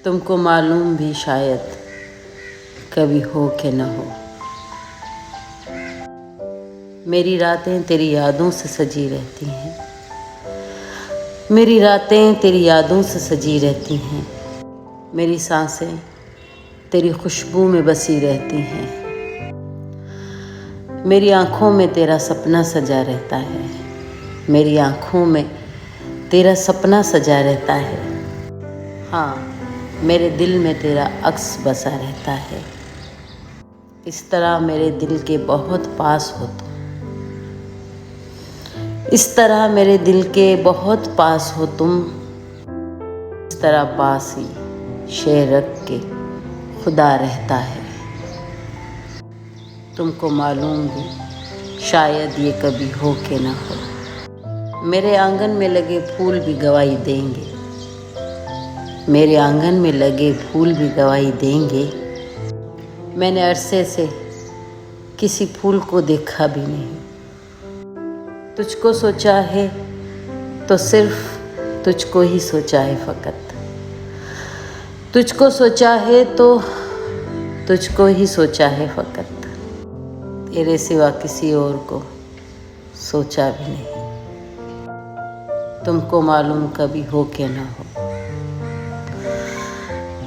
तुमको मालूम भी शायद कभी हो कि न हो। मेरी रातें तेरी यादों से सजी रहती हैं, मेरी रातें तेरी यादों से सजी रहती हैं, मेरी सांसें तेरी खुशबू में बसी रहती हैं, मेरी आँखों में तेरा सपना सजा रहता है, मेरी आँखों में तेरा सपना सजा रहता है। हाँ, मेरे दिल में तेरा अक्स बसा रहता है। इस तरह मेरे दिल के बहुत पास हो तुम, इस तरह मेरे दिल के बहुत पास हो तुम, इस तरह पास ही शेर रख के खुदा रहता है। तुमको मालूम भी शायद ये कभी हो कि ना हो। मेरे आंगन में लगे फूल भी गवाही देंगे, मेरे आंगन में लगे फूल भी गवाही देंगे। मैंने अरसे से किसी फूल को देखा भी नहीं, तुझको सोचा है तो सिर्फ तुझको ही सोचा है फ़कत, तुझको सोचा है तो तुझको ही सोचा है फ़कत, तेरे सिवा किसी और को सोचा भी नहीं। तुमको मालूम कभी हो कि ना हो।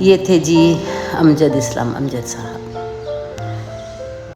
ये थे जी अमजद इस्लाम अमजद साहब।